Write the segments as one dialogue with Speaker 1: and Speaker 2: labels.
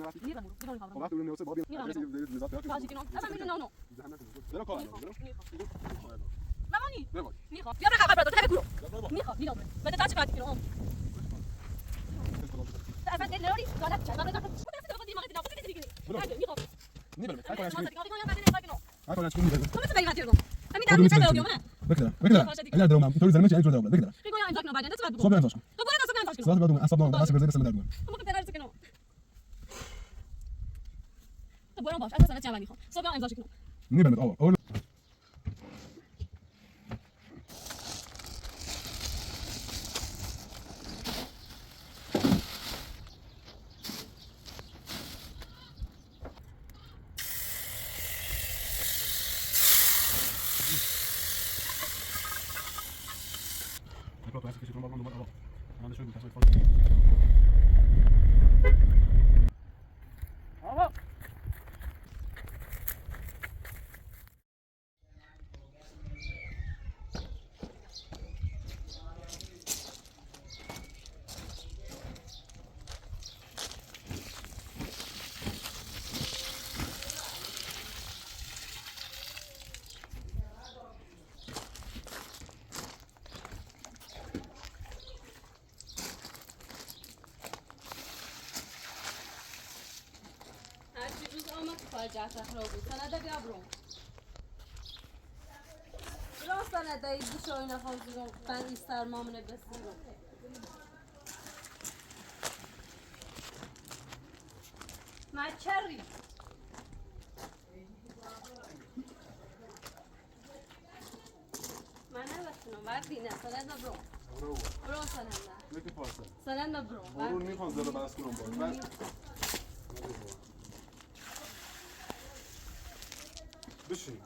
Speaker 1: وقت اون نوسه بابی لذت بیاد اگر دوام تو زلمه چه جواب بده صبح انتاش صبح بعد اعصاب نام بس بزنه سلام
Speaker 2: برام باش اساسا چه میخوام صبح امضا کنم
Speaker 1: نمیبرم اول
Speaker 2: فاجعه خراب بود سنده بیا برو راست سنده ای بشوی نخواهد رو بندی سرمامونه بسیرو مچری من نبستنم بردی نه سنده برو برو سنده سنده برو
Speaker 1: برو میخوان زده بس کنم باید بشین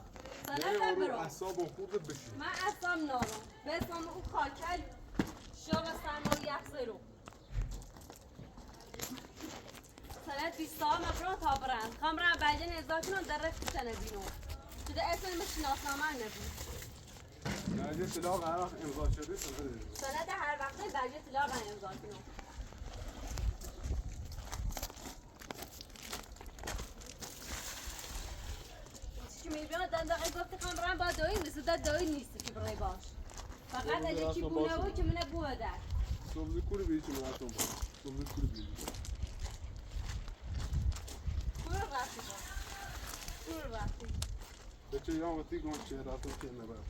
Speaker 2: سنده برو
Speaker 1: اعصاب خوبت بشین
Speaker 2: من اصلا نارم بسم اون خاکل شاب سرمال یخ زیرو سنده بیستا مبرو تا برند خمرم بجن ازا کنم در رفت سنه بینو شده اصلا مشناسنامه نبود
Speaker 1: بلجه طلاق هر وقت امضا شده
Speaker 2: سنده هر وقت بلجه طلاق امضا کنم چی میبینم دندقه گفت خمرم با دایی نیست ده دایی نیست که برای باش فقط اگه چی بونه و که منه بوه در
Speaker 1: سبزی کوری بیدی چی منه باش سبزی کوری بیدی
Speaker 2: کور رفتی باش کور رفتی
Speaker 1: بچه یا وقتی گون چه رفتم که نبرم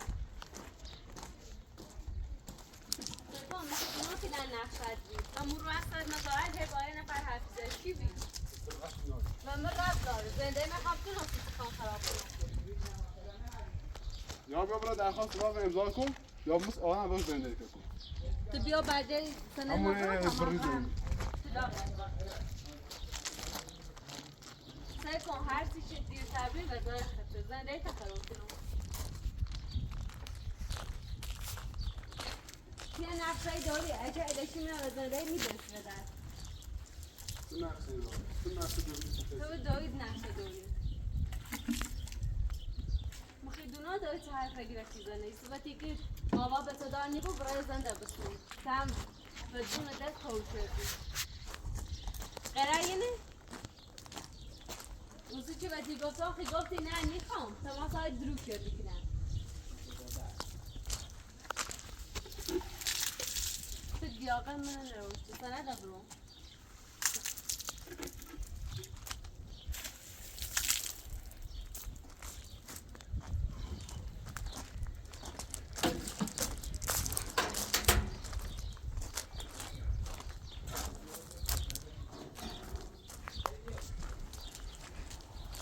Speaker 2: سلطان مثل که در نقشت بید امور رو اصلا مزارد هبایی نفر حفظه چی بید؟ من رفت داره زنده من خواب تو ناسی سخان خراب کنم
Speaker 1: یا بیا برای درخواست طلاق امضا کن یا بس آن هم زنده کن
Speaker 2: تو بیا بعده سنه
Speaker 1: همونه
Speaker 2: نظر
Speaker 1: بری زنده
Speaker 2: طلاق امضا سعی کن هر چیزی دیر تبریل و داره خطر زنده تخراب کنم یه نقشه داری اگه ادشی میرم از زنده میدرس بدن تو دارید نقشه داری مخیدونا دارید چه حرف اگه رکیزه نیست و تیکی آوا به صدا نیبو برای زنده بسید کم بدون دست خوش شدی قرار نه؟ روزی که بدی گفتا خی گفتی نه نیخوام تماس های درو کردی کنم تو دیاقه من نروشتی سنه دبرو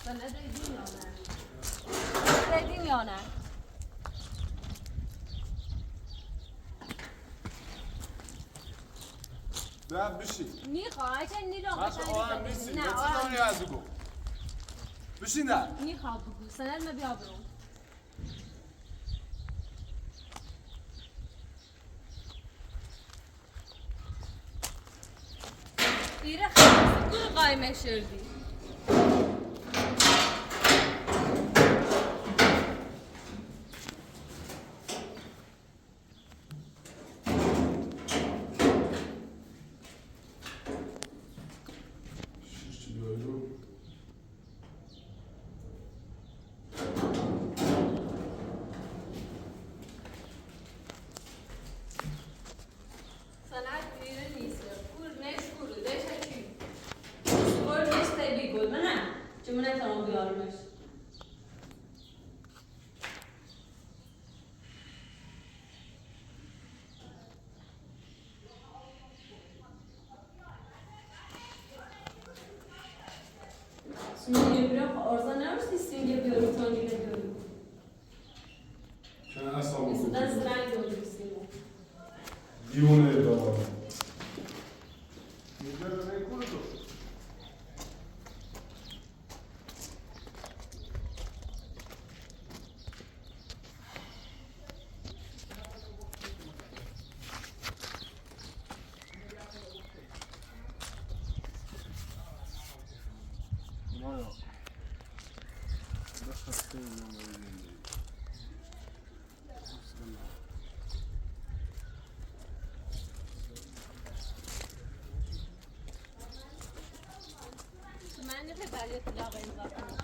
Speaker 2: سنه دیدیم یا نه؟ دیدیم یا نه؟
Speaker 1: نه بشین
Speaker 2: میخواه اگه نیرو
Speaker 1: آهم بشین نه چیزانی از بگو بشین نه
Speaker 2: میخواه بگو سند ما بیا برو دیره خیلی سکور قایمه شردی من نمیتونم بیارمش. سومه بیرم آرزا نمیستی سینگه بیارم تانگه بیارم.
Speaker 1: چند اصلا بود؟
Speaker 2: مثل دست رنگ داریم سینگه.
Speaker 1: دیونه دارم. میگه رو نکنه تو.
Speaker 2: من نفه برای طلاق امضا کنم.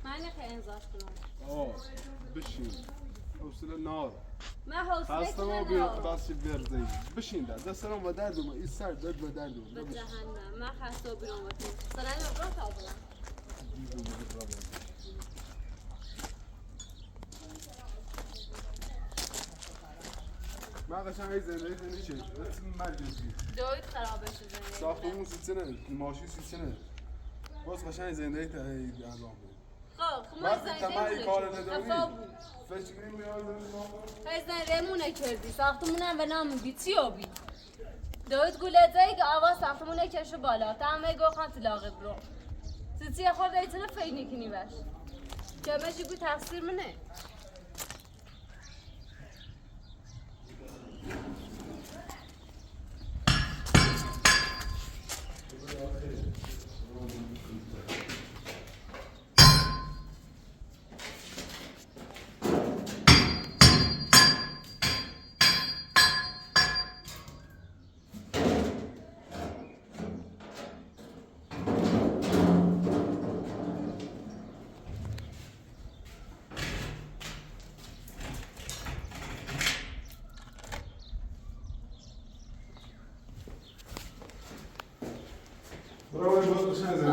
Speaker 2: من نفه امضاش کنم.
Speaker 1: بشین. حوصله نار.
Speaker 2: من حوصله
Speaker 1: هستم و
Speaker 2: ندارم.
Speaker 1: باسی برزی. بشین در دستم و دردم این سر درد و دردم.
Speaker 2: به جهنم. من خسته و بیرون باتیم. سرانی رو برام تابلم.
Speaker 1: ما قشنگ های زندگی چه؟ مرکزی.
Speaker 2: دوید خرابه شده.
Speaker 1: ساختمون سیستنه، ماشین سیستنه. باز قشنگ زندگی تا هی انجام بده.
Speaker 2: خب ما زندگی بود.
Speaker 1: فکر می‌کنم
Speaker 2: زندگیمونه کردی. ساختمونم به نام بیتی و بی. دوید گوله‌ای که آواز ساختمونه کشو بالا. تمام گوخان طلاق برو. سیتی خورده ایتونه فکر کنی باش. که ماشی گو تقصیر منه.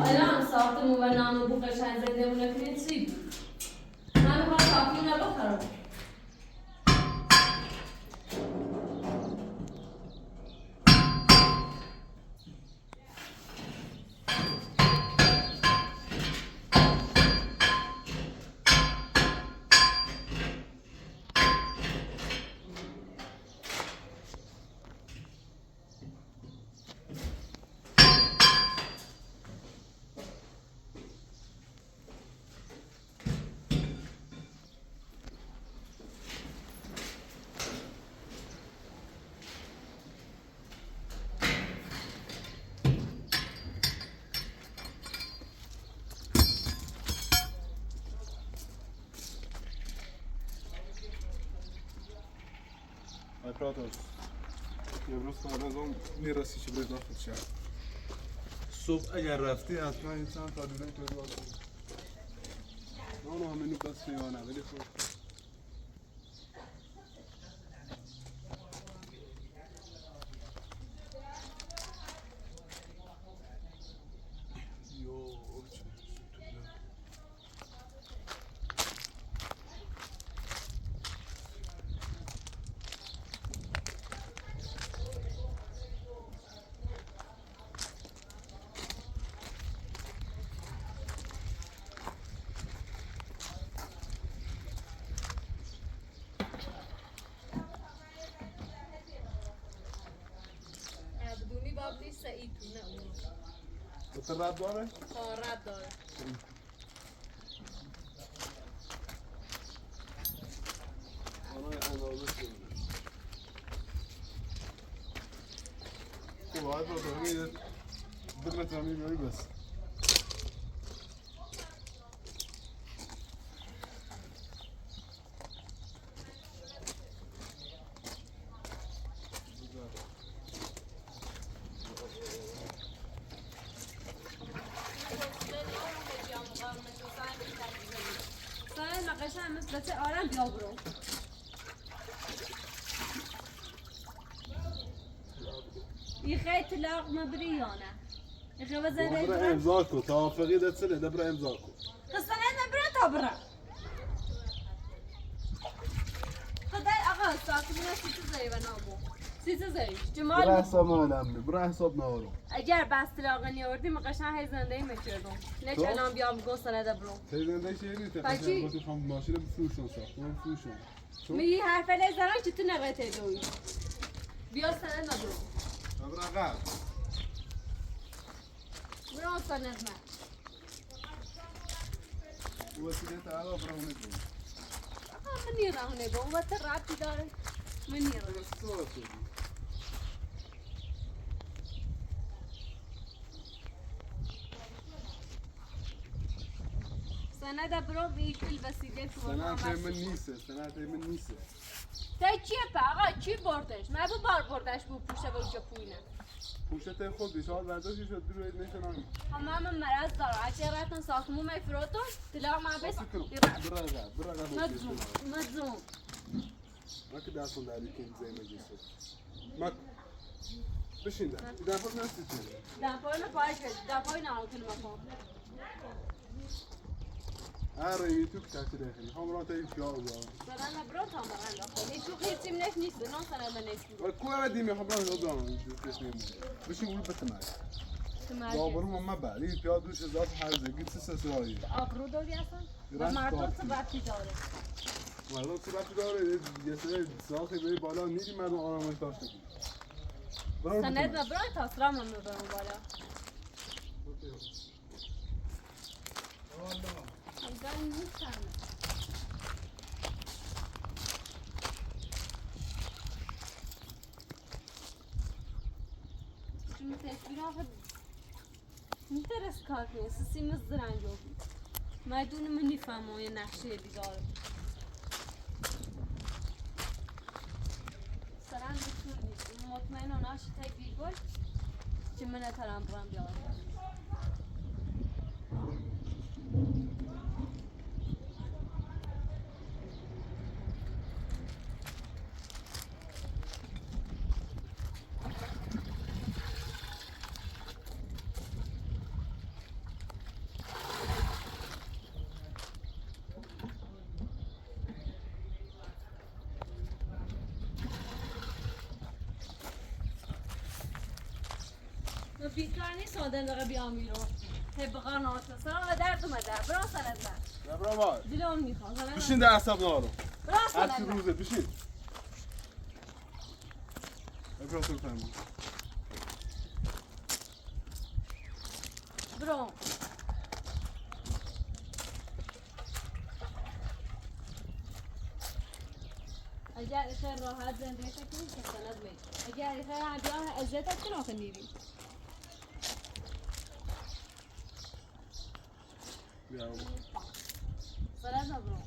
Speaker 2: الان ساختمون و نام بو قشنگ زندگیمونه کنید چی بود؟ من میخوام ساختمون رو بخرم.
Speaker 1: Pratos. امروز بعد از اون میرسی چه برای داخل شهر. صبح اگر رفتی حتما انسان تا دیدن تو باید نه همه نکات سیوانه ولی خب تو رد داره؟
Speaker 2: رد داره.
Speaker 1: خب باید با دارمی دلت همی بیایی بس
Speaker 2: مثل آرام بیا برو. این خیلی طلاق مبری یا نه؟ اخي بزين
Speaker 1: برا امضاكو توافقي دتسل ده برا امضاكو
Speaker 2: خسنا برا تبرا خدای آقا ساعتونه سیت زایی و نامو سیت زایی جمال
Speaker 1: برا حساب نامه برا حساب نارو
Speaker 2: اگر بس تلاقنی آوردی مقشن هی زنده میکردم نه که الان بیام بگو سنده برو
Speaker 1: هی زنده شیری تقریبا گفتی خواهم ماشین بفروشم ساختم بفروشم
Speaker 2: می حرف نزنم که تو نقطه دوی بیا سنده برو
Speaker 1: برا قبل
Speaker 2: برو سنده من
Speaker 1: وسیله تعالی برا اون نگو
Speaker 2: من نیرم نگم و تو ربطی داره من نیرم سنده برو بیشتر وسیله تو
Speaker 1: سنت من نیسته سنت من نیسته
Speaker 2: تا چیه آقا چی بردش؟ من بو بار بردش بو پوشه و اونجا پوینه
Speaker 1: پوشت خود بیشتر برداشتی شد روی نشانم
Speaker 2: همه مرض داره اگه رفتن ساختمون میفروتون طلاق من بس
Speaker 1: برا
Speaker 2: مزوم
Speaker 1: ما که دستون داری که زیر مجلسه ما بشین در دفعه نستی چیه
Speaker 2: دفعه پای شد دفعه نامکنه مکن
Speaker 1: آره تو که تاثیر خیلی هم را تایید جا و
Speaker 2: سرانه برو تا مرن داخل هیچ خیلی نف نیست نه سرانه نیست
Speaker 1: و کوه دیمی هم را دادم بشین اول بتماش بابرو ما بعدی پیاده دوش زاد هر زگی سه سرایی
Speaker 2: آبرو داری اصلا مردم تو رفتی داره
Speaker 1: مردم تو رفتی داره یه سری ساختی بری بالا نیدی مردم آرامش داشته بود
Speaker 2: سند و برای تاسرام هم میبرم بالا ایدان نیستم چون تصویر آخه میترس کار کنه سیمز زرنگ بود مردون من نیفهم یه نقشه دیدارم سرم بطور نیست مطمئن آناش تکبیر بود که من اترم برم بیارم بیکار نیست آدم دقیقه بیام بیرون طبقا ناسه سلام و درد اومده برا سند من
Speaker 1: برا باش
Speaker 2: دیلم میخوام
Speaker 1: بشین در عصب نارو
Speaker 2: برا
Speaker 1: هر
Speaker 2: سند
Speaker 1: چی
Speaker 2: من
Speaker 1: روزه بشین برا سلطان
Speaker 2: برو اگر ایخه راحت زندگی کنی که سند می اگر ایخه همجا عزت کنی آخه نیریم
Speaker 1: بیا
Speaker 2: سند نبرو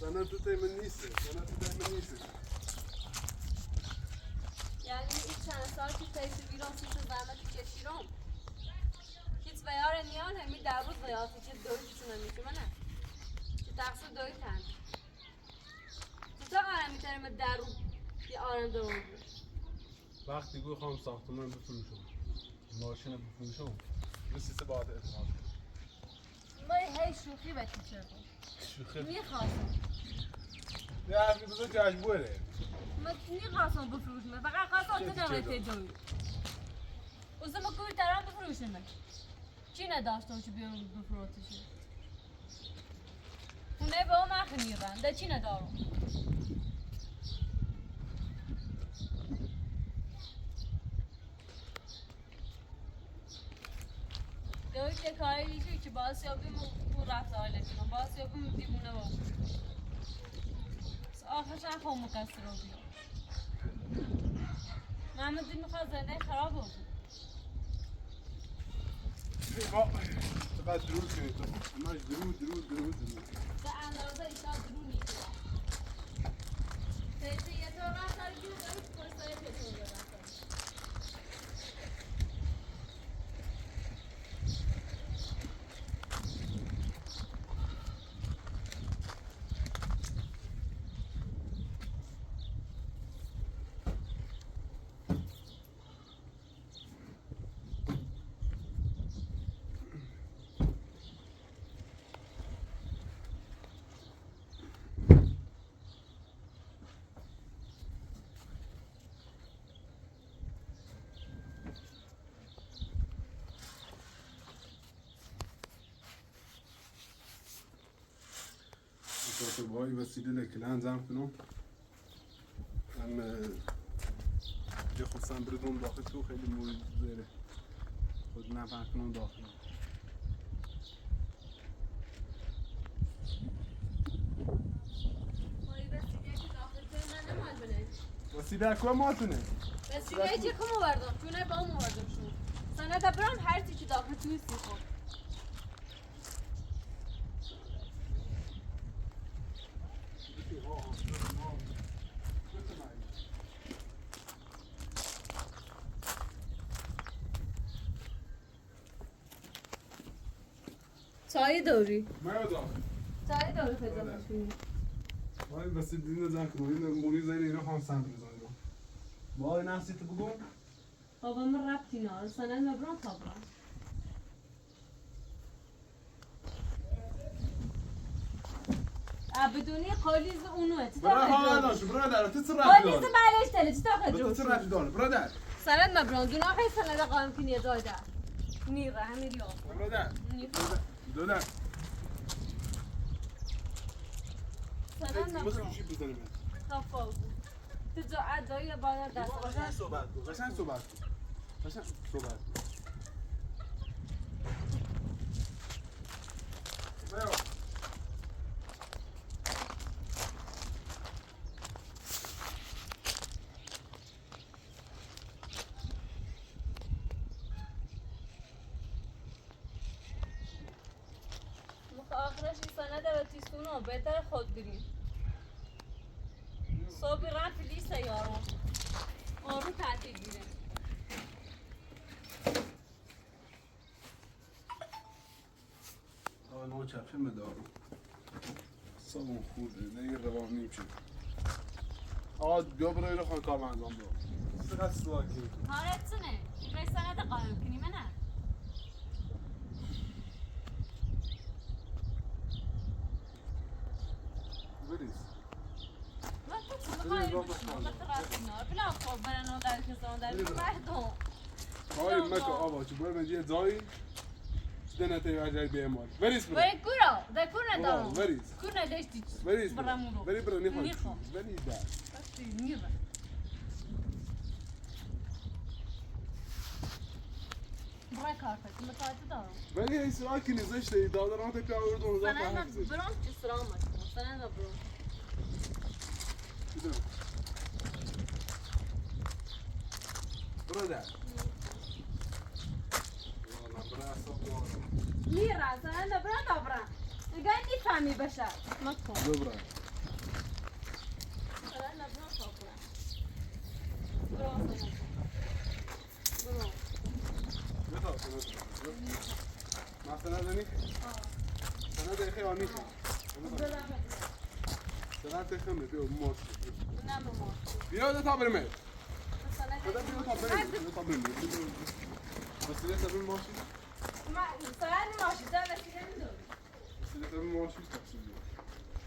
Speaker 1: سند تو تیمن نیسته سند تو تیمن نیسته
Speaker 2: یعنی این چند سال که تیسی بیرون سیست زحمتی کشیرم هیچ بیار نیان همی در روز بیاتی که دویشون همیشه منه که تقصیر دوی تن تو تا قرم میترم در روز یه آرم دوم بود
Speaker 1: وقتی گوی خواهم ساختمان بفروشم ماشین بفروشم یه سیسه باید اعتماد
Speaker 2: ما هی شوخی به تیچر بود
Speaker 1: شوخی
Speaker 2: میخواستم
Speaker 1: یه حرفی بزن جشن بوره
Speaker 2: من میخواستم بفروشم فقط خواستم تو نمیته دوی اوزم کوی ترم بفروشم چی نداشتم که بیام بفروشم خونه به اون مخی میرن ده چی ندارم دوی که کاری دیشوی که باعث یابیم اون رفتار لکنم باعث یابیم دیوونه با آخرش هم خواه مقصر رو بیام محمد دید میخواد زنده خراب بود
Speaker 1: چقدر دروز کنید تو همش درود
Speaker 2: به اندازه ایشان درو نیست تیسه یه طور رفتاری که داره پرستای پتون رو رفتاری
Speaker 1: باشه وای وسیله لکلن زم کنم هم یه خودسم بردون داخل تو خیلی موی زیره خود نفر کنم داخل وسیله اکوه ماتونه
Speaker 2: وسیله چه کمو بردم چونه با مو بردم شو سنده برام هر چی داخل توی سی خود چای دوری چای دوری پیدا باشونی
Speaker 1: وای وسیله دینه زن کنم این موی زیر اینو خان سم بزنم وای نحسی تو بگم
Speaker 2: بابا من ربطی نار سنده مبران تابران بدونی قالیز اونوه چی
Speaker 1: برادر برادر تو چه رفتی
Speaker 2: قالیز بلش تله چی تاقه
Speaker 1: تو چه رفتی داره برادر
Speaker 2: سند مبران دونه آخه سنده قایم کنی دایده نیره همین یا
Speaker 1: برادر دادر
Speaker 2: سند
Speaker 1: مثل
Speaker 2: مبران
Speaker 1: چی بزنیم
Speaker 2: تفاوت تو جا ادایی باید دست
Speaker 1: قشنگ صحبت کن قشنگ صحبت کن قشنگ صحبت کن
Speaker 2: آخرش این سنده و تیستونو بهتر خود بریم صبح رن فلیسه یارو آرو تعطیل گیره
Speaker 1: نو چپه مدارم صابون خورده دیگه روان نمیشه آقا بیا برای رو خواهی کار من انجام برو سقط سلاکی
Speaker 2: کارت سنه این سنده قایم کنی منه
Speaker 1: بریز
Speaker 2: بلا خب برنو در کسان در مردم
Speaker 1: های مکه آبا چه باید من یه جایی دنه تیواجه بیمار بریز برو
Speaker 2: باید کورا در کورا دارم
Speaker 1: بریز
Speaker 2: کورا داشتی
Speaker 1: بریز
Speaker 2: برامورو
Speaker 1: بری برو نیخواه بریز در
Speaker 2: نیره برای کار کنی متعادی دارم
Speaker 1: ولی این سراکی نزشته دادران تا پیاور دون هزار تا
Speaker 2: سنده
Speaker 1: حفظه
Speaker 2: برام چی سلامت سنده برام
Speaker 1: بدون برو در
Speaker 2: نیره سنده برام دابرم نگاه نیفهمی بشه مکن
Speaker 1: dobra
Speaker 2: سنده برام دابرم برام سنده برام
Speaker 1: بخواه مثلا زنی سنه دقیقه آنی کن سنه دقیقه می بیو موش بیا ده تا برمه بیا تا برمه وسیله تبین ماشی
Speaker 2: سنده ماشی تا وسیله نداری
Speaker 1: وسیله تبین ماشی تقصیلی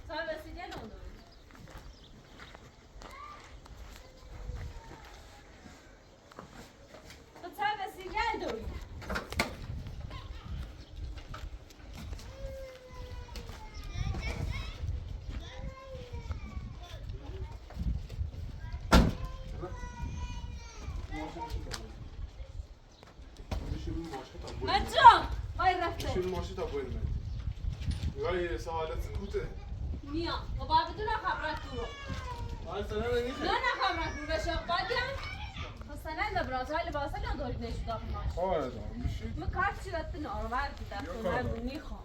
Speaker 2: تا وسیله نداری تو تا وسیله نداری مجا وای رفته
Speaker 1: بشین ماشی تا برمه یا سوالت کوته
Speaker 2: میا و با بدون خبرت برو
Speaker 1: آره سنه نگی
Speaker 2: نه خبرت برو بشه قادیم سنه لبراس های لباسه ندارید نشد داخل ماشین
Speaker 1: آره دارم بشین
Speaker 2: من کارت چیرت نارور بودم من میخوام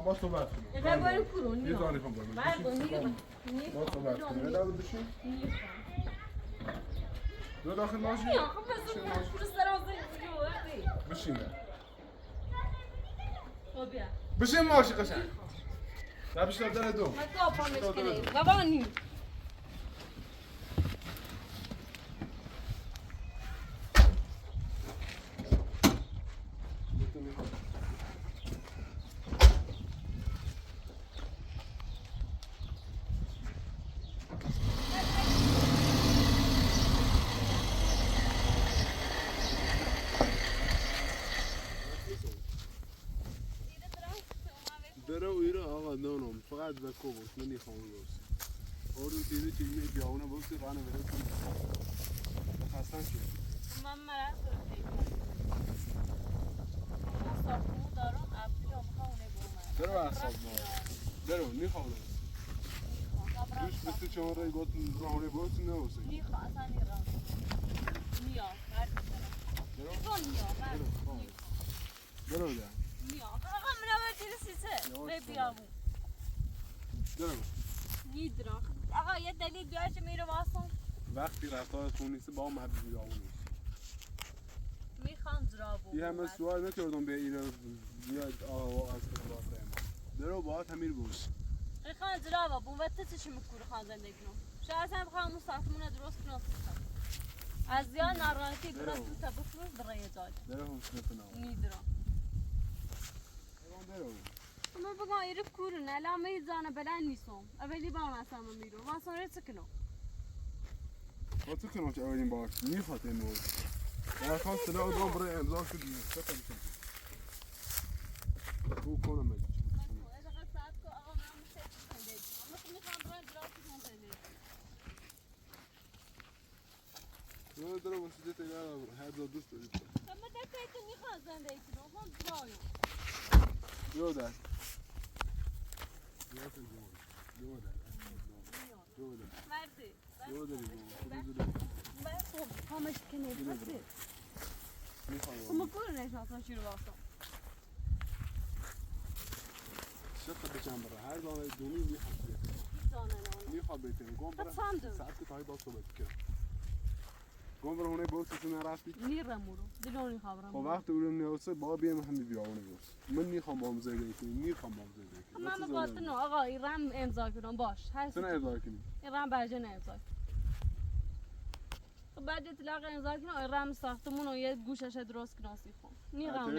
Speaker 1: با صحبت کنم
Speaker 2: یه بریم کرون
Speaker 1: یه دانی کن برمه با صحبت کنم یه بشین دو داخل ماشی
Speaker 2: میا خب بسید
Speaker 1: بشین
Speaker 2: خب بیا
Speaker 1: بشین ماشی قشنگ در بیشتر در دو
Speaker 2: من تو پامش کنیم بابانی
Speaker 1: دره و ایره آقا نه جانم فقط بکو باش من نمیخوام باش اون چیزی که بیاونه باشه رانه بره خستم شد
Speaker 2: من مرا ساختمون دارم اپیل میخوام اونه بومم
Speaker 1: برو اصاب برو نمیخوام دوش بسته چون رای گفت رانه باشه نوسه
Speaker 2: نمیخوام اصلا نمیخوام نیا
Speaker 1: برو ده
Speaker 2: نیا آقا من اول سیسه بیامو
Speaker 1: برو
Speaker 2: نیدرم آقا یه دلیل بیارش میره واسون
Speaker 1: وقتی رفتار خون نیست با هم حبیب بیامو
Speaker 2: میخوام درابو
Speaker 1: یه همه سوال نکردم به ایران بیاد آقا از خدا برو باید همین باش
Speaker 2: میخوام درابو بوم و تسیش میکوره خان زندگی کنم شاید هم بخوام اون ساختمون درست کنم از زیاد ناراحتی برای تو تبفروش برای داد
Speaker 1: برو حسن فنام
Speaker 2: نیدرم
Speaker 1: برو
Speaker 2: ما بگم ایره کورن الان میزانه بلند نیستم اولی با من اصلا میرو واسه چه کنم
Speaker 1: با تو کنم که اولین بار میخواد این مورد در خواست سلاح دوام برای امضا شدی ستم شدی او کنم مجید نه دارم واسه تیگر هر دو دوست دارید
Speaker 2: اما دفعه تو میخواد زندگی کنم هم برایم
Speaker 1: یو در یو در یو در یو در
Speaker 2: مردی
Speaker 1: یو در
Speaker 2: خب همش کنی بسید اما کور نشناسم شروع واسم
Speaker 1: شفت بچم برای هر دانه دونی میخواد میخواد بیتیم گم برای ساعت که تایی باز صحبت کرد گم برای هونه برسی تو نرفتی
Speaker 2: نیرم برو دلونی خبرم
Speaker 1: خب وقت اولم نیاسته با بیم همه بیاونه برس من نیخوام با مزه گیتی نیخوام با مزه گیتی
Speaker 2: من بگوست نه آقا ایرم امضا کنم باش
Speaker 1: تو نه امضا کنی
Speaker 2: ایرم برجه نه امضا خب بعد اطلاق امضا کنم ایرم ساختمون و یه گوشش درست کنم سیخون نیرم
Speaker 1: نبا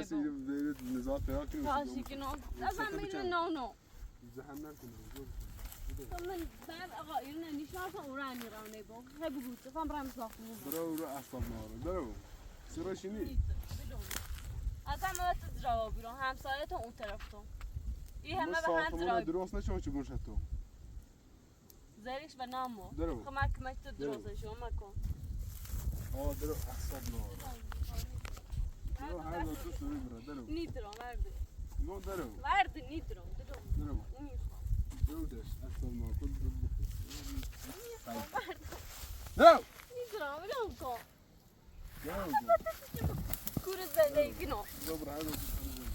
Speaker 1: نزاد پیدا کنی
Speaker 2: خواهشی کنم اصلا میره نه
Speaker 1: جهنم کنی
Speaker 2: من بعد آقا ایران نشناسم او را نیرم نبا خیلی بگوست خواهم برم ساختمون
Speaker 1: برو رو اصاب ناره برو سراشی نی
Speaker 2: اصلا ما تو جواب بیرون همسایه تو اون طرف تو این همه به هم
Speaker 1: ساختمون درست نشون چه بونشت تو
Speaker 2: زریش به نامو
Speaker 1: درو
Speaker 2: کمک تو درست شو مکن
Speaker 1: درو اصاب ناره درو هر دو تو سوری برو درو
Speaker 2: نیدرم ورده
Speaker 1: نو درو
Speaker 2: ورده نیدرم
Speaker 1: درو درو دش اصاب ناره کل درو درو
Speaker 2: نیدرم ولم کن
Speaker 1: درو
Speaker 2: کور زندگی نو
Speaker 1: برو هر دو تو سوری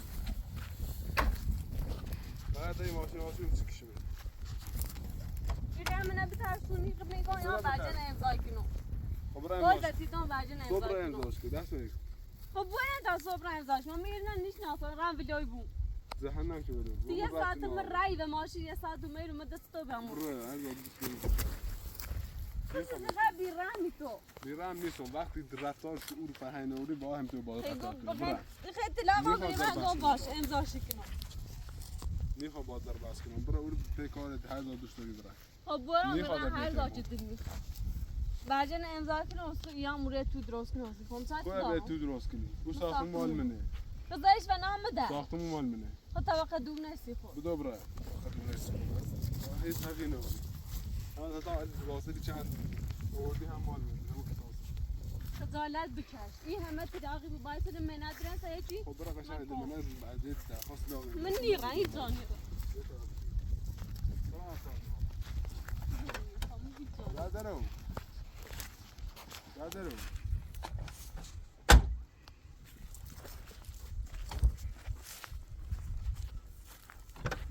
Speaker 1: بعد این ماشین چی بره
Speaker 2: بیرم من بترسونی که میگم یا برجن امضا کنم
Speaker 1: خب برای
Speaker 2: باز دیدم برجن امضا
Speaker 1: صبر
Speaker 2: کنم
Speaker 1: امضاش که دست بگیر
Speaker 2: خب باید تا صبر امضاش من میرن نشناسم رام ویدیوی بو
Speaker 1: جهنم که بده
Speaker 2: یه ساعت من رای و ماشین یه ساعت میرم من دست تو بمون
Speaker 1: برو هر دو
Speaker 2: کسی نگاه بیرمی تو
Speaker 1: بیرم نیستم وقتی رفتار شعور فرهنگ نوری با هم تو باید رفتار کنم برو
Speaker 2: خیلی تلاقا بیرم باش امضاش کنم
Speaker 1: میخوام باز در باز کنم برو اون پیکار هر دو دوست داری برای
Speaker 2: خب برم هر جا چه دل میخواد برجن امضا کنم یا موره تو درست کنم کم ساعت
Speaker 1: باید تو درست کنی بو ساختمون مال منه
Speaker 2: بذارش و نام بده
Speaker 1: ساختمون مال منه
Speaker 2: خب طبقه دوم نسی خب
Speaker 1: بدو برای خدمت نسی هیچ حقی نبود اما تا واسه چند اوردی هم مال منه
Speaker 2: خجالت بکش این همه تلاقی به باعث من ندارن تا یکی
Speaker 1: خب برای قشنگ من بعد درخواست دادم
Speaker 2: من نیرم این جانی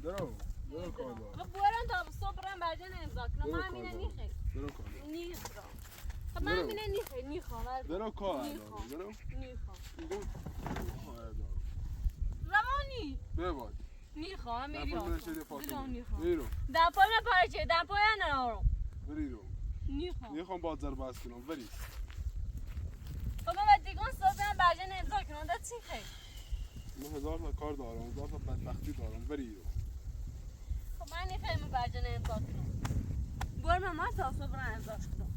Speaker 1: درو درو کار دارم
Speaker 2: خب برم تا صبح برم برجن امضا کنم من همینه نیخه
Speaker 1: درو کار
Speaker 2: نیخرم خب من همینه نیخه نیخوام
Speaker 1: درو کار دارم درو
Speaker 2: نیخوام روانی
Speaker 1: بباد
Speaker 2: نیخوام میرم
Speaker 1: میرم
Speaker 2: دپای نپارچه دپای نرم
Speaker 1: بریرو نیخوام بازار باز کنم بری
Speaker 2: خب من دیگه صبح برم برجن امضا کنم ده چی خیلی
Speaker 1: من هزار تا کار دارم هزار تا بدبختی دارم بریرو
Speaker 2: خب من نیخوام برجن امضا کنم برم من تا صبح برم امضا کنم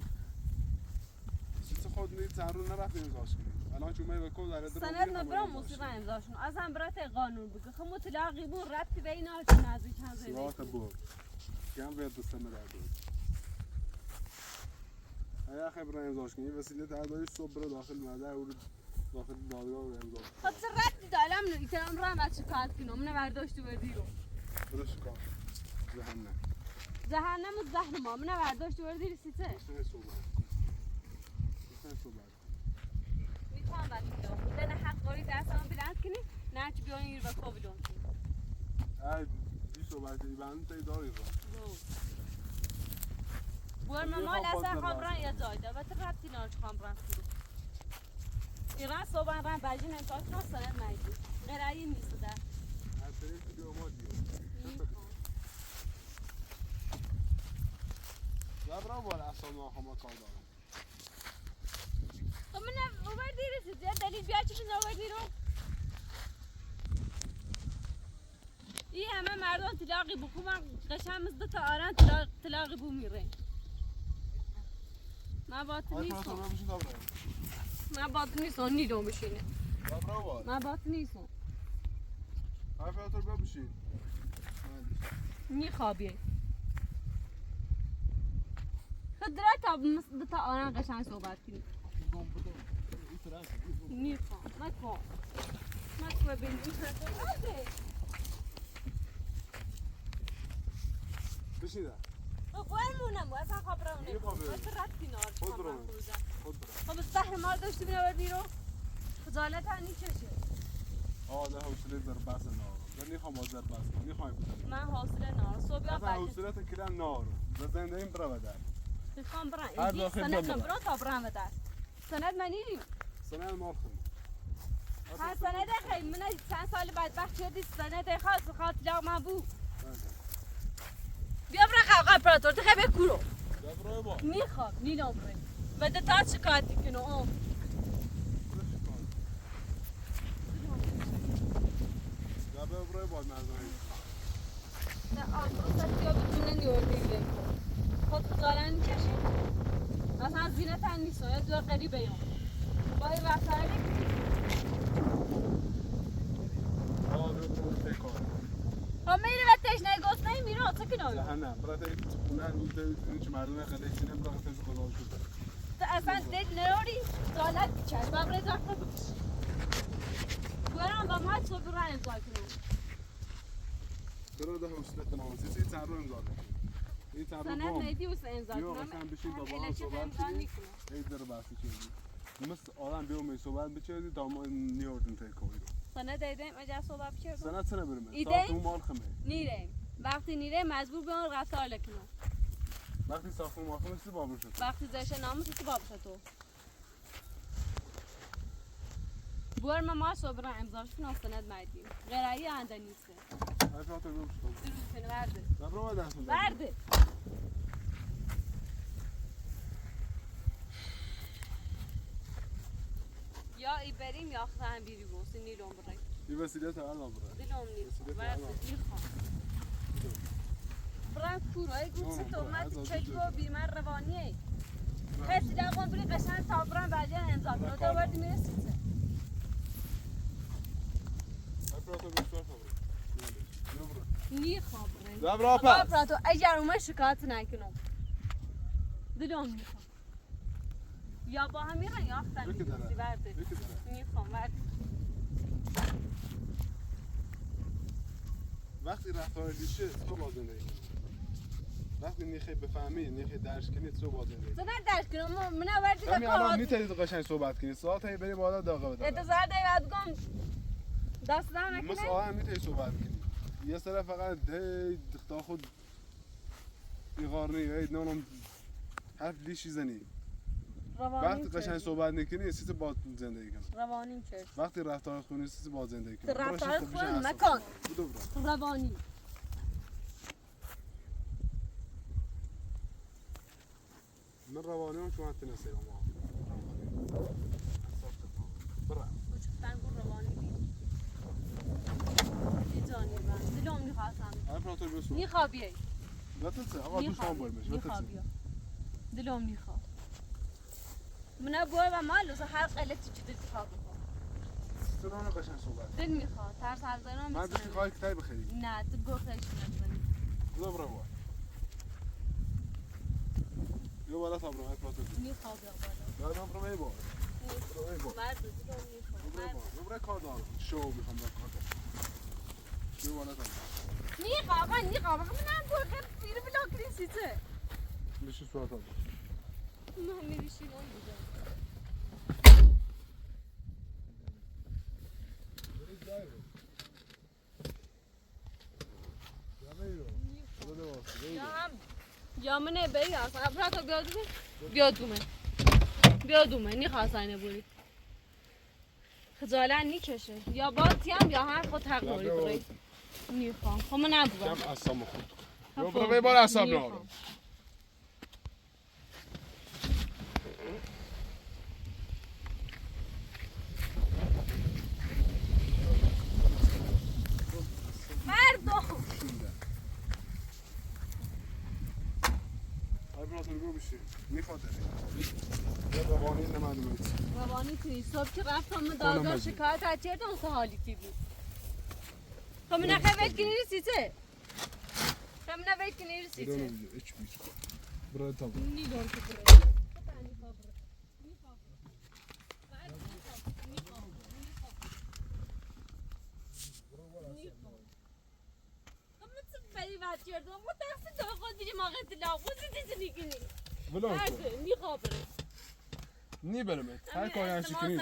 Speaker 1: خود نیت چند روز نرفت امضاش کنی الان چون من کل داره
Speaker 2: سند نبرم موسیقی امضاشون از هم برات قانون بگه خب مطلقی بود ربطی به اینا چه نزدیک هم زنده
Speaker 1: سرات بود کم به دوست من داد ایا خبر امضاش کنی وسیله تعدادی صبح برو داخل مدرسه و داخل دادگاه و امضا
Speaker 2: خب چه ربطی دارم ایتام رو هم شکایت کنم من برداشت وردی رو
Speaker 1: برو شکار
Speaker 2: جهنم و زهنم من برداشت وردی رسیده میخوام ولی بودن حق داری دستم بلند کنی نه چی بیان این رو با کوبیدون
Speaker 1: ای بی صحبتی بند تایی داری رو
Speaker 2: بور ماما لسه خامران یا زایده و تو ربطی نارچ خامران کنی ایران صبح رن بجین انتاج رو سند مایدی غیرایی نیست ده
Speaker 1: هر طریق که بیاماد زبرا بار اصلا ناخما کار دارم
Speaker 2: خب من اووردی رسید دلیل بیا چی بزن اووردی رو این همه مردم تلاقی بو من قشم مزده تا آران تلاقی بو میره من باطن نیستم من باطن نیستم نیدم بشینه من باطن نیستم
Speaker 1: حرفیاتو بیا بشین
Speaker 2: میخوابیه خود درای تا مزده تا آران قشم صحبت کنی میخوام مکن ببین این خرده
Speaker 1: بشین
Speaker 2: خب مونم اصلا خبرونه واسه رفتی نار
Speaker 1: خود برو
Speaker 2: خب زهر مال داشتی بنوردی رو خجالت هم نیچشه
Speaker 1: ده حوصله در بس نار من نمیخوام از در بس نمیخوام
Speaker 2: من حوصله نار صبح یا
Speaker 1: بعد حوصله تا کلام نار در زنده این برا بدر
Speaker 2: میخوام برم این سند نبرا تا برم بدر سند منی
Speaker 1: سند مال خون
Speaker 2: ها سند خیلی من چند سال بعد وقت شدی سند خاص لاغ من بود بیا برا قوقا پراتور تو خیلی بکورو میخوام نیلام بریم بده تا شکایتی کنو
Speaker 1: دابه برای باید مردمی
Speaker 2: نه آقا سکتیا بتونه نیوردی بیم خود خجالن کشیم اصلا زینت هم نیست یا دور قریبه یم با این وقتایی خب میره و تشنه گست نمی میره چه کنایی؟
Speaker 1: نه برای خونه این مردم خیلی نیم برای تشنه خدا شده
Speaker 2: تو اصلا دید نروری دالت چشم برای زخم بکش برام با ما صبح رو امضا کنم
Speaker 1: برای ده حوصله تماسی سی چند رو امضا کنم این چند رو
Speaker 2: سند نیدی واسه امضا کنم
Speaker 1: قسم بشین با هم صحبت کنیم این در بحثی چیزی مثل آدم بیرون می صحبت بچه دام نیوردن تای کوی رو
Speaker 2: سند دیدیم اجا صحبت بچه
Speaker 1: سند سنه بریم ساختمون مال خمه
Speaker 2: نیریم وقتی نیریم مجبور بیان رفتار لکنم
Speaker 1: وقتی ساختمون مال خمه سی بابر شد
Speaker 2: وقتی زش ناموس سی بابر شد تو بور ما صبح را امضاش کنم سند مایدیم غیرایی آنده نیسته
Speaker 1: حرفاتو بگو
Speaker 2: کنه ورده
Speaker 1: برو دست
Speaker 2: ورده یا ای بریم یا خواهم بیری بوسی نیلوم برای
Speaker 1: این وسیله تا الان برای
Speaker 2: دیلوم نیست ورده میخوام برای کورای گوچه تو اومد چجبو بیمار روانیه خیلی دقیقا بری قشن تا برای بجه انزا کنه تو بردی میرسیده
Speaker 1: حرفاتو بگو
Speaker 2: میخوام
Speaker 1: زبرا
Speaker 2: پس تو اگر اومد شکایت نکنم دلم میخوام یا با هم میرن یا اختر میرسی ورده میخوام ورده
Speaker 1: وقتی رفتار دیشه تو با زندگی وقتی نیخی بفهمی نیخی درش کنی تو با زندگی
Speaker 2: تو نه درش کنم من وردی
Speaker 1: همین الان میتونید قشنگ صحبت کنی ساعت هی بری بالا داغه بده
Speaker 2: انتظار داری بعد گم دست دارم نکنه
Speaker 1: مثل آدم میتونی صحبت کنی یه سر فقط دی دختا خود ایغار نی نونم حرف لیشی زنی وقتی قشنگ صحبت نکنی سیت با زندگی کنی
Speaker 2: روانی چرت
Speaker 1: وقتی رفتار خونی سیت با زندگی کنی
Speaker 2: رفتار خون مکان روانی
Speaker 1: من روانی هم شما هستی نسیم ما برا
Speaker 2: بچکتن گو روانی بی جانی من دلم میخواستم
Speaker 1: حرفاتو بسو
Speaker 2: میخوابیه
Speaker 1: وقتی آقا دوستان باید بشه
Speaker 2: میخوابیه دلم میخواد من بوی و مالوس هر قلتی چیزی خواب بخور.
Speaker 1: سنان قشنگ صحبت.
Speaker 2: دل میخواد. ترس از دارم.
Speaker 1: من بهش میخوای کتاب بخری.
Speaker 2: نه تو گفتش نمی‌کنی.
Speaker 1: برو برو. یه بالا صبر کن پروتو.
Speaker 2: میخواد بالا.
Speaker 1: دارم برو میبار. برو میبار.
Speaker 2: مرد تو میخواد.
Speaker 1: برو کار دارم. شو میخوام برو کار دارم. یه بالا صبر.
Speaker 2: نیخوام. من بوی خیلی فیلم بلا کریسیته.
Speaker 1: میشه صحبت کنم.
Speaker 2: من میریشی نمی‌دونم. یا منه بری اصلا افراد بیاد اومه نیخواستنه بوری خجالت نیکشه یا باتی هم یا هر خود حق داری بری نیخوام خب من نبوام
Speaker 1: کم اصلا خود کن برو به بار اصاب نارم
Speaker 2: مردم
Speaker 1: براتون رو بشه میخواد یه روانی نمدومه
Speaker 2: روانی توی صبح که رفتم دادگاه شکایت از چردم سه حالی تی بود خب من نخواه وید کنی رسیده خب من وید کنی رسیده
Speaker 1: برای تا
Speaker 2: نیدون که برای بری وقت کردم ما دست تا خود بیریم آقا دلم خود دیدی کنی مرده میخواب
Speaker 1: نی برم هر کاری انچه کنی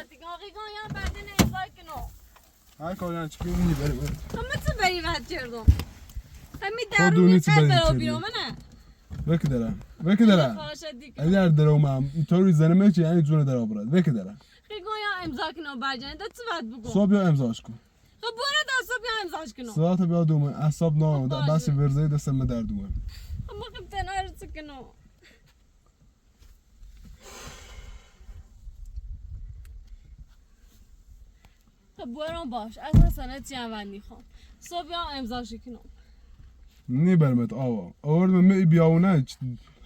Speaker 1: هر کاری انچه کنی نی برم
Speaker 2: همه تو بری وقت کردم همین درونی قد برا بیرم نه
Speaker 1: وکی دارم اگر درامم اینطوری زنمه چی یعنی جون در آورد وکی دارم
Speaker 2: خیلی یا امضا کنم برجنه تا چه باید بگم
Speaker 1: صبح یا امضاش کن
Speaker 2: خب برو تا صبح یا امضاش کنم
Speaker 1: ساعت بیا دومه اعصاب نام بس ورزه دستم من در دومه
Speaker 2: اما خب تنها رو کنم خب برو باش اصلا سنتی هم من نیخوام صبح یا امضاش کنم
Speaker 1: نی برمت آورد من بیاونه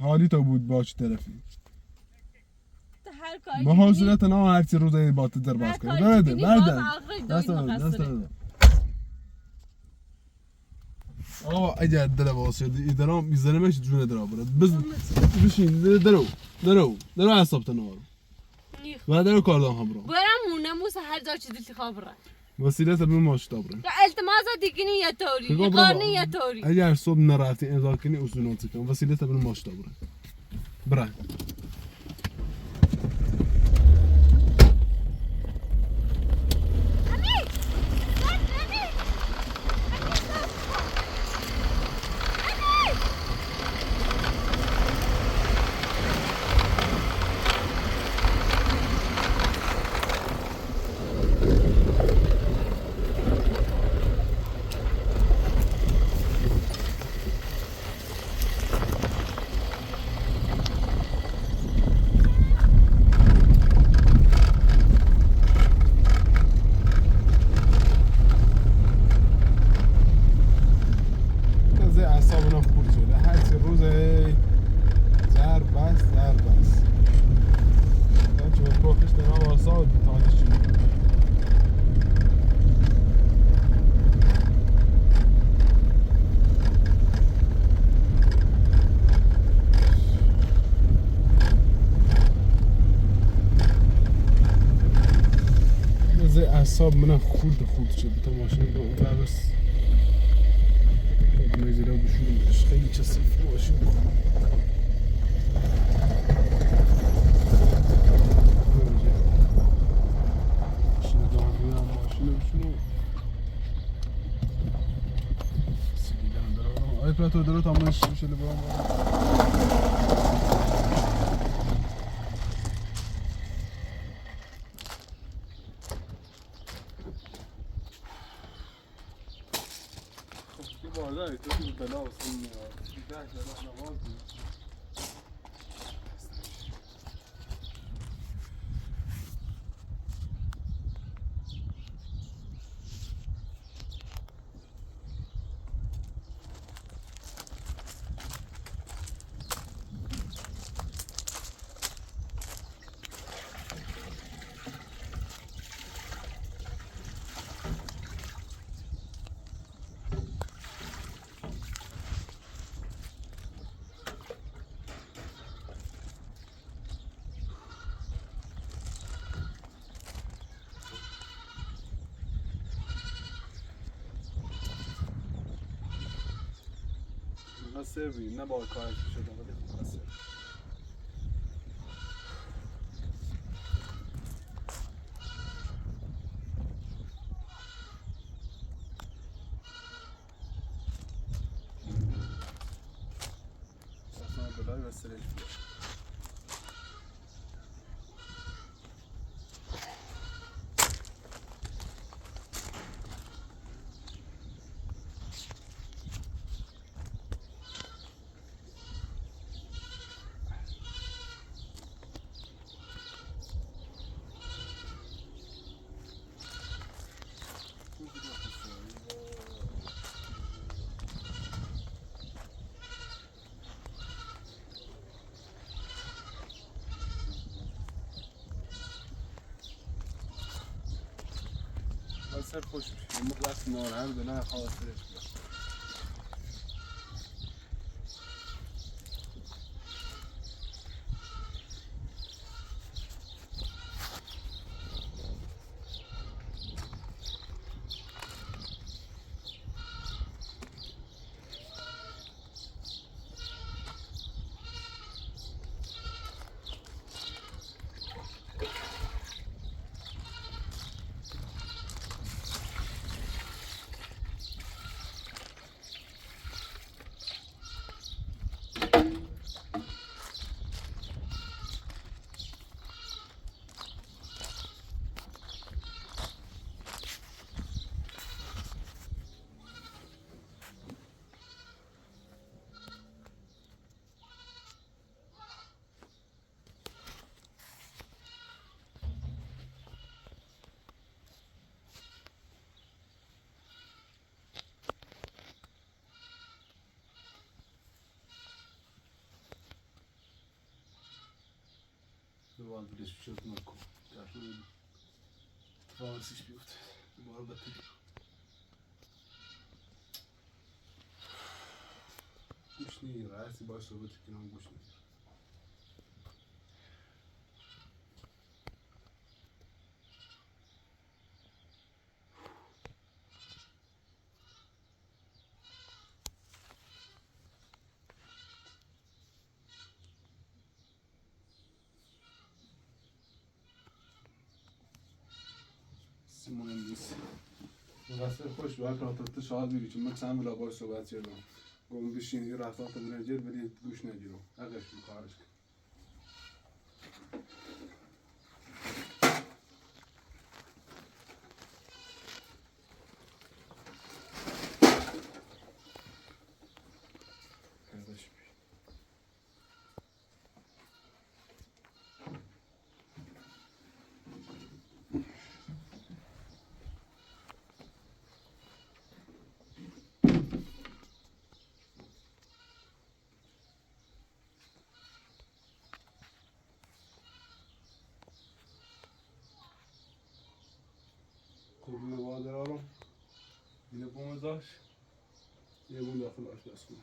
Speaker 1: حالی تا بود باش طرفی
Speaker 2: هر کاری
Speaker 1: ما حاضرت نه هر چی روزه با تو در باز کنه برده دست آقا اگر در باز شد ایدرام میزنمش جون در آورد بشین درو حساب تنوار و درو کار دام هم برو
Speaker 2: برم مونموس هر جا چی دلتی خواب را
Speaker 1: وسیله تبین ماش تا برو
Speaker 2: التماس دیگنی یا توری قارنی یا توری
Speaker 1: اگر صبح نرفتی امضا کنی اصولات کن وسیله تبین ماش تا برو اعصاب من خورد شد تا ماشین رو اون بس میذاره بشونش خیلی چه صفر ماشین آی پلاتو درو تا منش میشه برام بالا تو بلا واسه میاد ده نماز مقصر بیم، نه با کارش شده ولی مقصر. اصلا بلای وسیلش بود. سر خوش میشه مقلس نارهم به نه خواسترش بیاد دوباره دلش شد نکن فارسیش بیفته دوباره بطری گوش نگیر هرسی باش صحبت کنم گوش نگیر مهم نیست مقصر خوش باید راتبت شاد بیری چون من چند بلا باش صحبت کردم گم بشین یه رفتار تو بنجید ولی گوش نگیرم حقش بی کارش کن کلون وادرها رو اینه بومزاش یه بون داخل آشپز کنه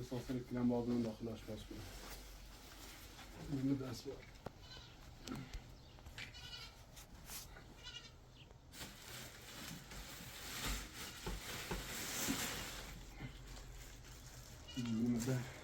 Speaker 1: سافر کلم بابون داخل آشپز کنم اینو دست بار اینو بر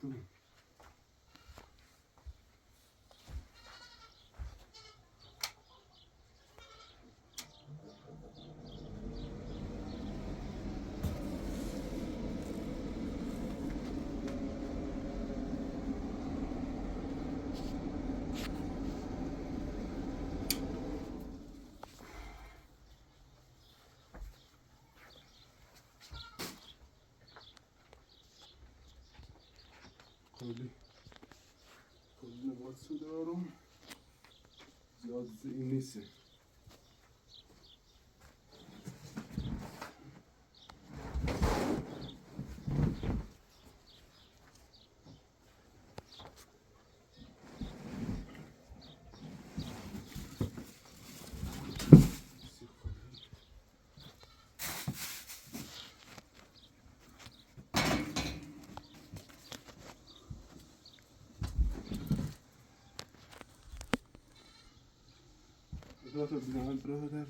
Speaker 1: تو کلی نبات سو دارم زیاد این نیسته Dato bisogna provare.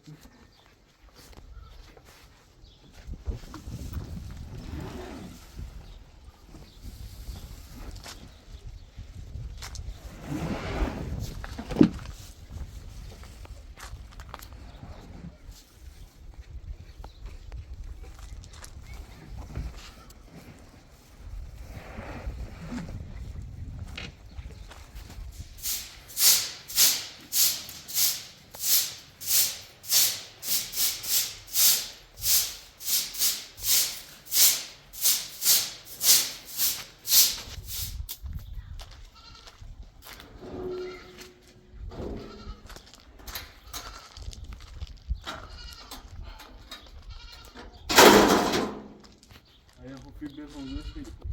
Speaker 1: خونده خیلی خوب.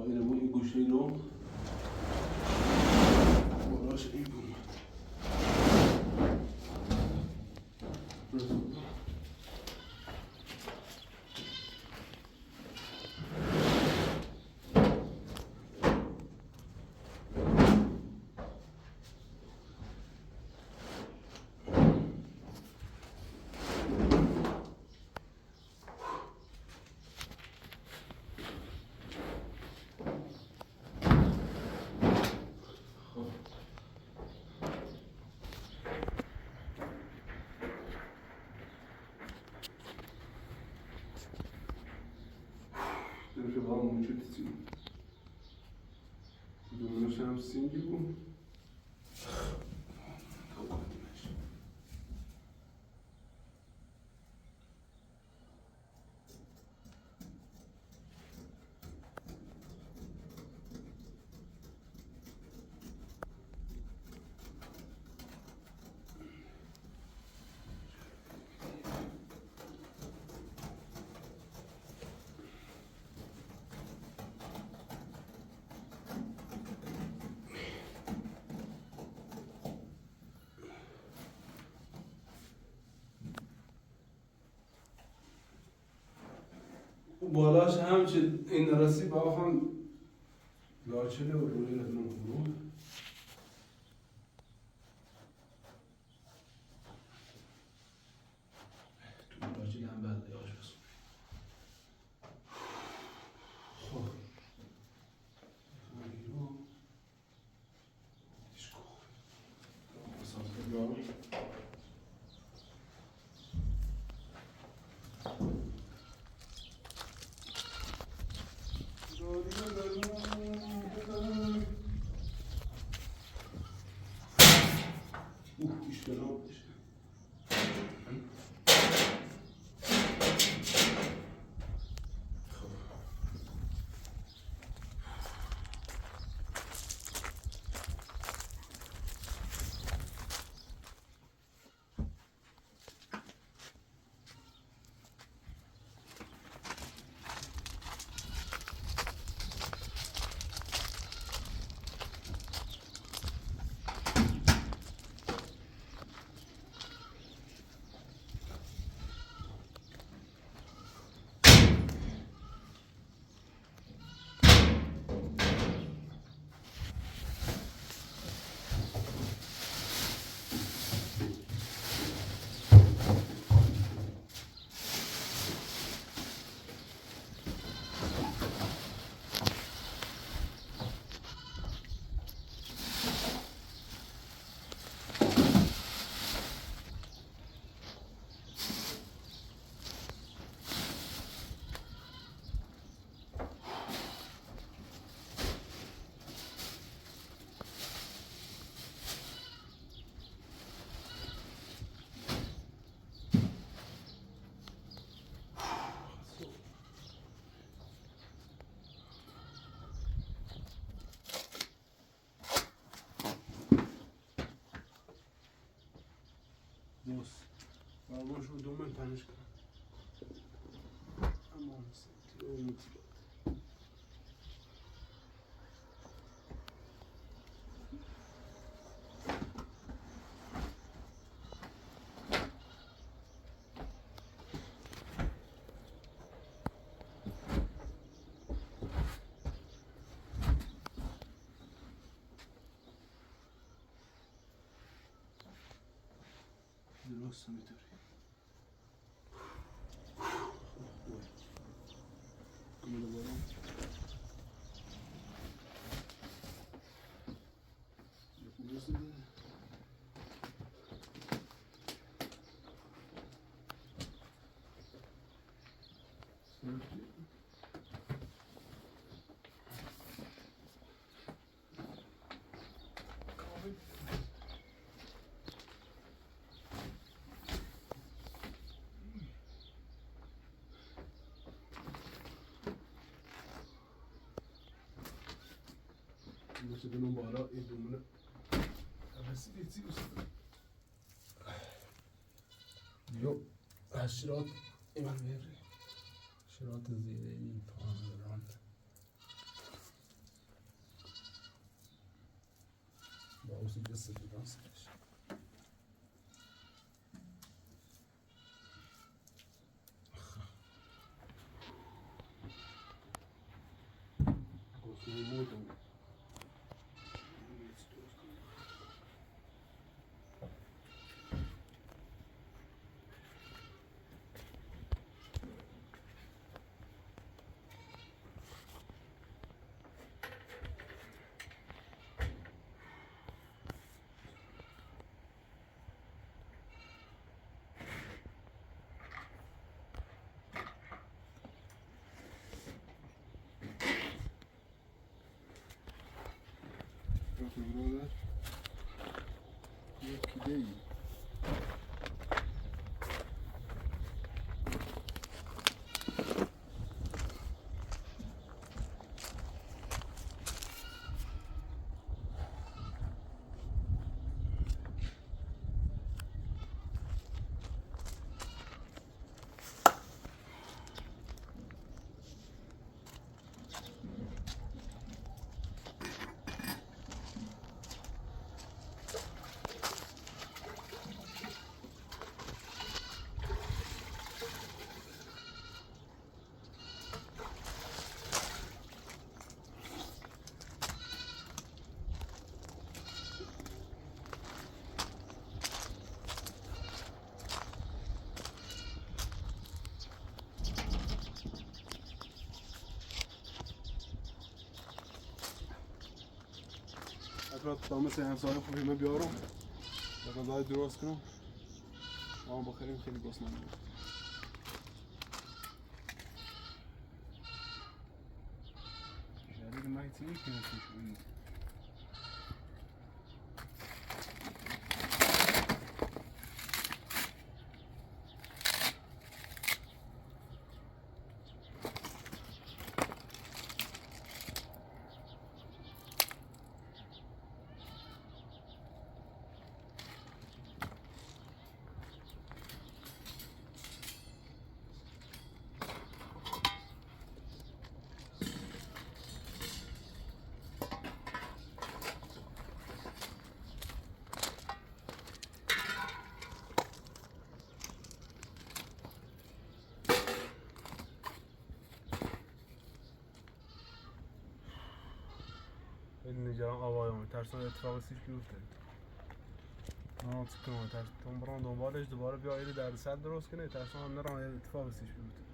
Speaker 1: اینه این گوشه اینو بالاش این بود که با هم موجود سیم دونش هم سینگی بود بالاش همچه این رسی با هم لاچله و روی نمونو تو لاچله هم بعد یاش بسون خب رو دیشکو بسازه دارم işte ne oldu işte. Nossa, vamos ajudar a aumentar nesse cara. A mão, assim, tirou muito. درست می‌داری. کاملا بارم. درست می‌داری. Invece di non vado e non vestiti così. Io اشتراط ایمان بری اشتراط زیره این فاندران با اوسی جسد بیدان سرش Consumi molto. Brother, yeki değil. افراد تا مثل همسایه خوبی من بیارم و غذای درست کنم ما هم بخوریم خیلی گسمنده بود جدید مایتی میکنه توش نگران آوایمه ترسان اتفاق سیش بیفته نه کنم ترسان برام دنبالش دوباره بیا ایده در صد درست کنه ترسان هم نرام اتفاق سیش بیفته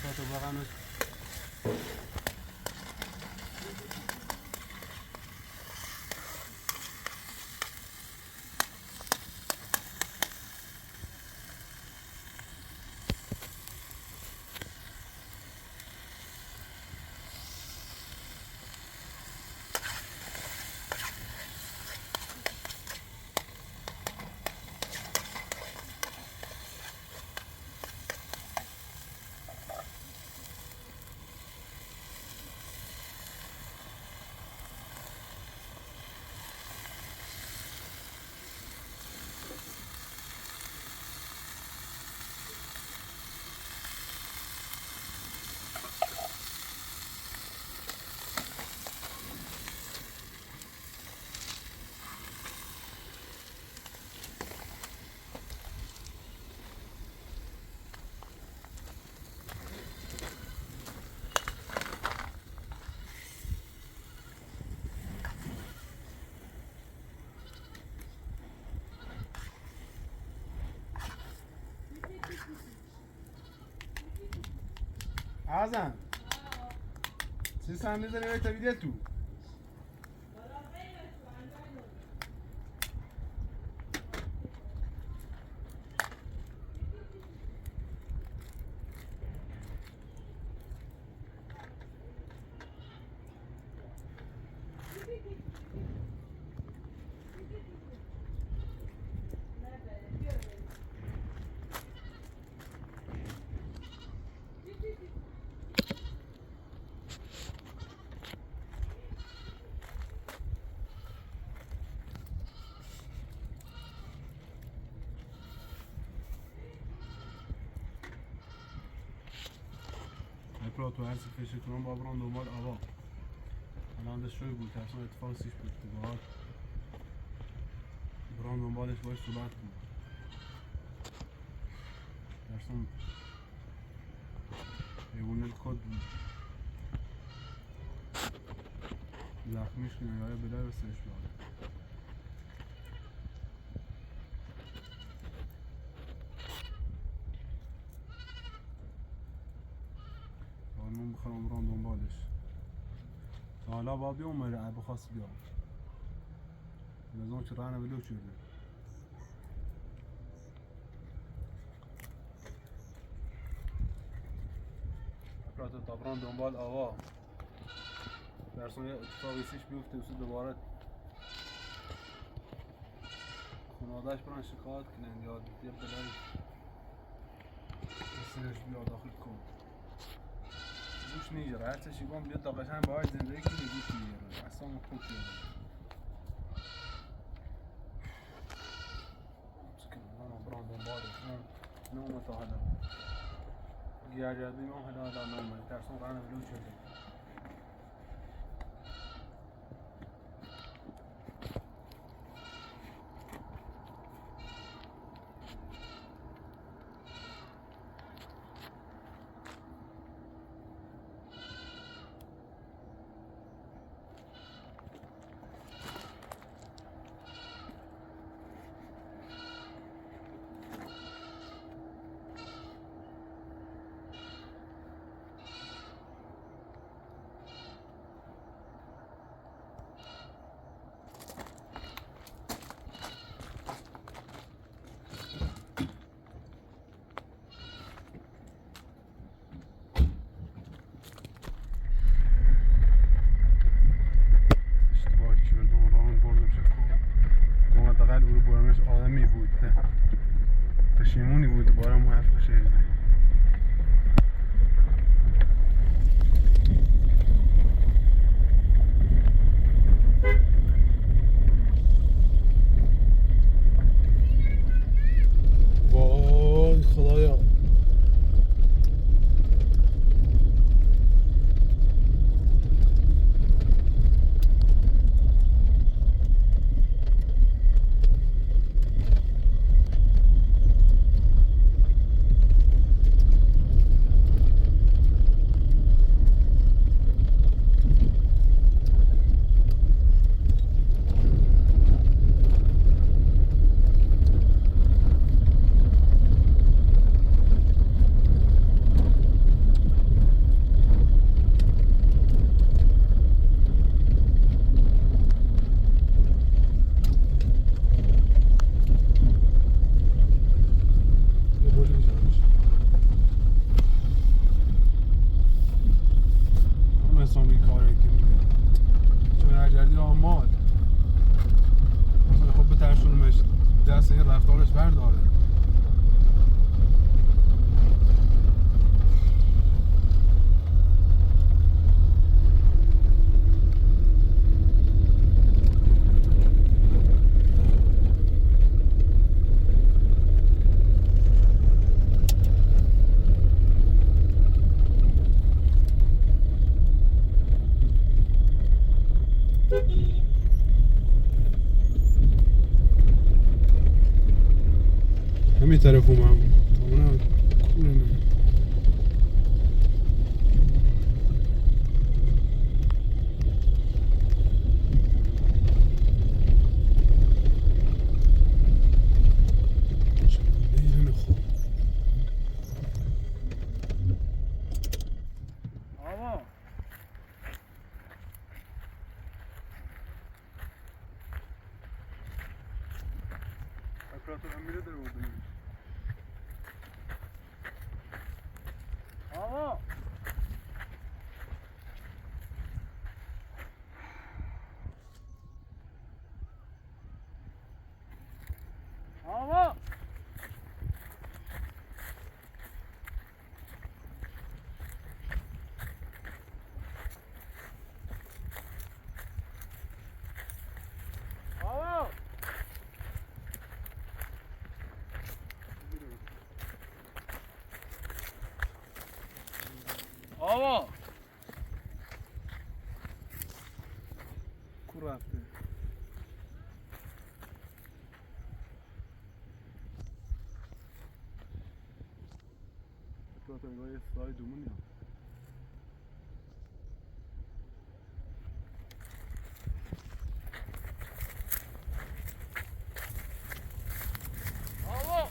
Speaker 1: تو بغمش Azan. Sen neden eve tabii tu? تو هر فکر کنم با برام دنبال آوا الان دست شوی بود اصلا اتفاق سیش بود باید برام دنبالش باید صورت بود درستم ایونه کد زخمیش کنه یا بده بسرش باید من بخوام برام دنبالش تا حالا با بیام مره بخواست بیام لازم چرا انا بلو شده افراد تا برام دنبال آوا درسون اتفاقی سیش بیفته و دوباره خانوادهش برن شکایت کنن یا یه پدری سرش بیا داخل کن گوش میگیره هر چه شیبان بیاد تا قشنگ باهاش زندگی کنی گوش میگیره اصلا خوب شده چکن من برام دنبالش نومه تا حالا گیاجادی نوم حالا نومه ترسون قرنه بلو شده پشیمونی بود دوباره موفق شده وای خدایا دست این رفتارش برداره. همین طرف اومم اونم کونه Amir de oldu.
Speaker 3: آقا آقا آقا آقا
Speaker 1: کو رفته تو تا انگار یه سای دومونی هم
Speaker 3: آقا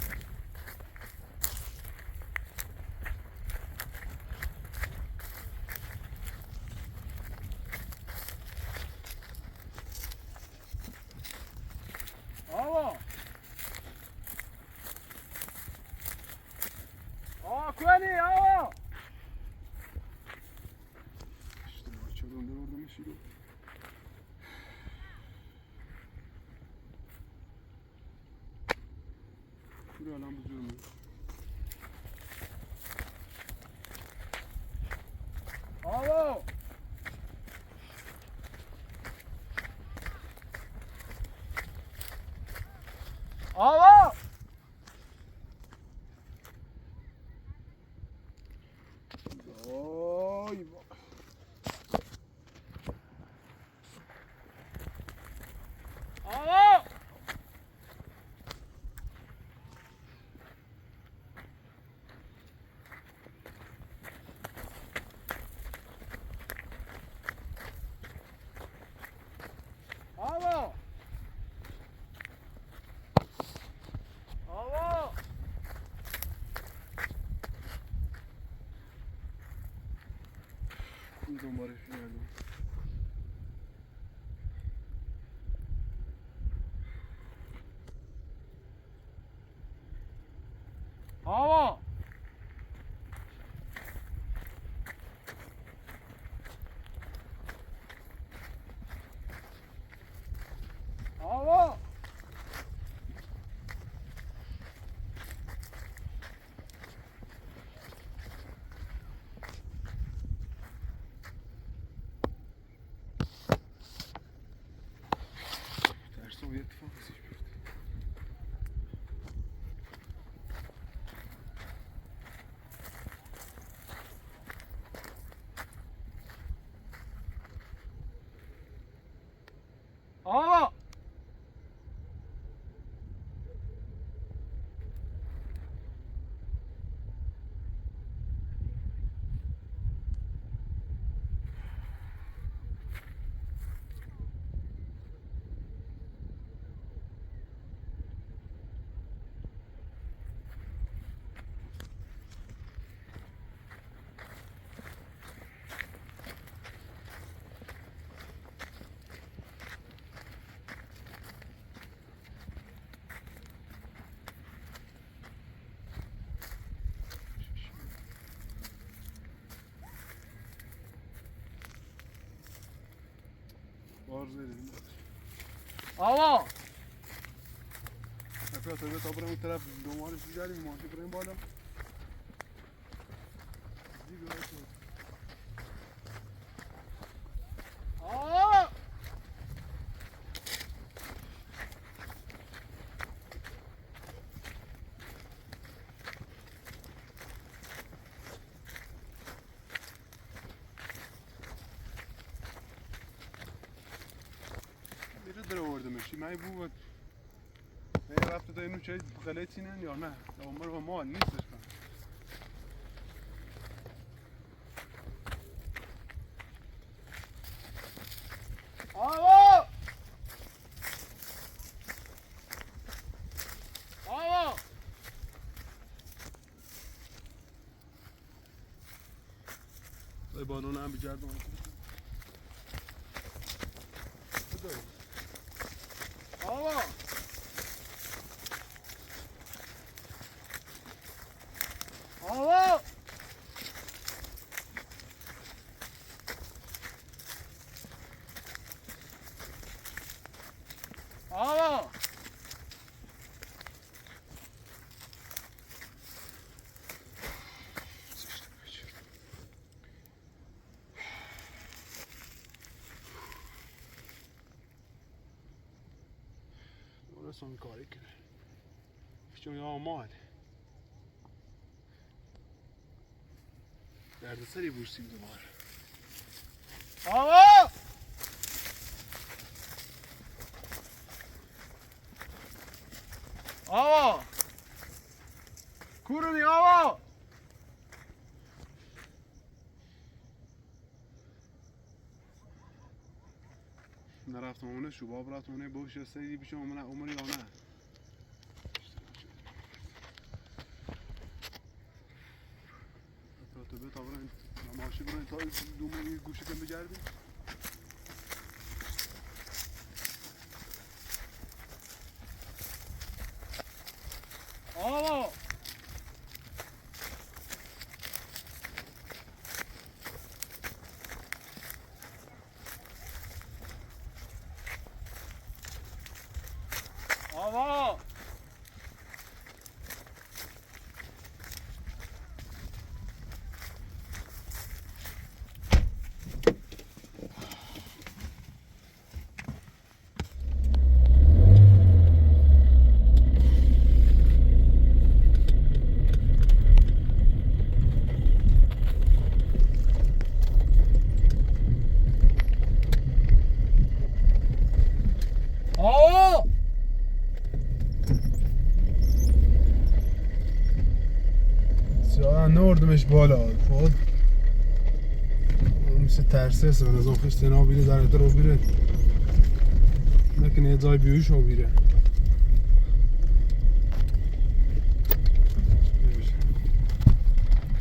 Speaker 3: آقا آقا کنی آقا
Speaker 1: İşte bahçede ondan orada meşhur o. Şuraya lan bu durumu.
Speaker 3: آقا آقا
Speaker 1: Oy.
Speaker 3: آقا آقا آقا
Speaker 1: این دنبالش می‌گردم.
Speaker 3: آقا آقا
Speaker 1: Tersi o اتفاق پیش بیفته.
Speaker 3: آقا
Speaker 1: Arzu edelim.
Speaker 3: آقا
Speaker 1: افراد تا بریم اون طرف دنبالش بگردیم ماشی بریم بالا
Speaker 3: آقا
Speaker 1: میره در آوردمش من بود رفته تا اینو چه غلطینن یا نه عمر و مال نیستش کن
Speaker 3: آقا آقا
Speaker 1: به بانون هم بگردم
Speaker 3: آقا آقا آقا
Speaker 1: son kari کنه چون یا مال درد سری بوشتیم دوباره
Speaker 3: آقا آقا کورونی آقا
Speaker 1: نرفتم اونه شباب رفتم اونه بوش سری بیشم عمری یا نه تو به تا برن ماشی برن تا دومون گوشه کن بگردیم
Speaker 3: آقا آقا آقا
Speaker 1: سیاه نوردمش بالا خود مثل ترسه سن از اون خشت اینا بیره در اتر رو بیره نکنه یه جای بیوش رو بیره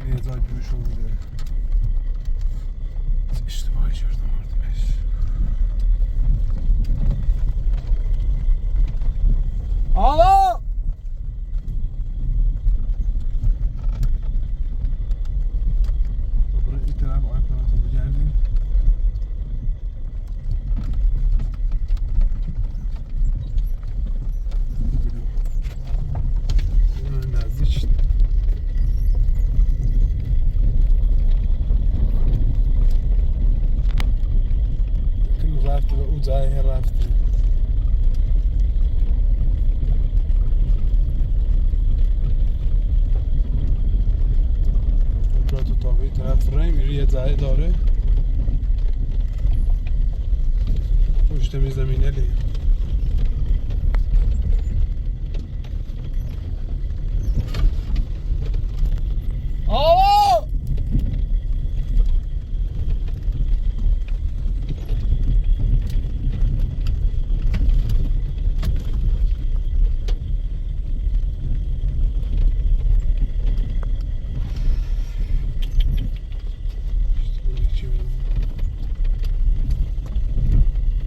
Speaker 1: یه جای بیوش رو بیره اشتباهی کردم نوردمش
Speaker 3: آقا
Speaker 1: برای این طرف آیب طرف رو بگردیم نزدیک یکم رفته به او جایی رفته تو تاقی طرف رای میری یه جایی داره پشت می زمینه لی
Speaker 3: آقا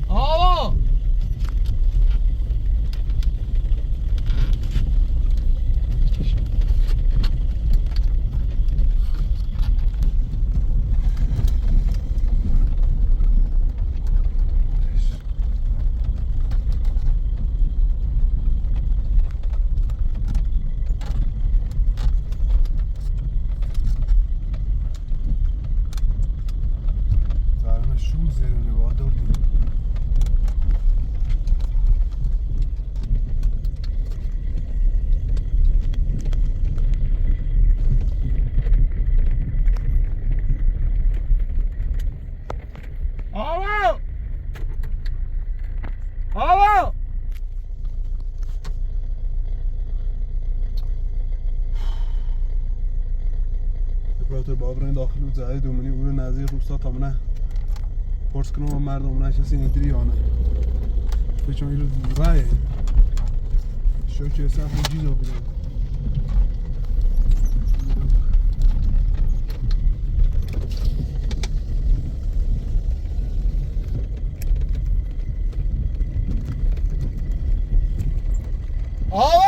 Speaker 3: آقا
Speaker 1: خاطر بابرین داخل و زاید و منی اول نزدیک روستا تا منه پرس کنم مردم منه کسی نداری یا نه بچون این رو رای شو که اصلا جیزا بودم
Speaker 3: آوا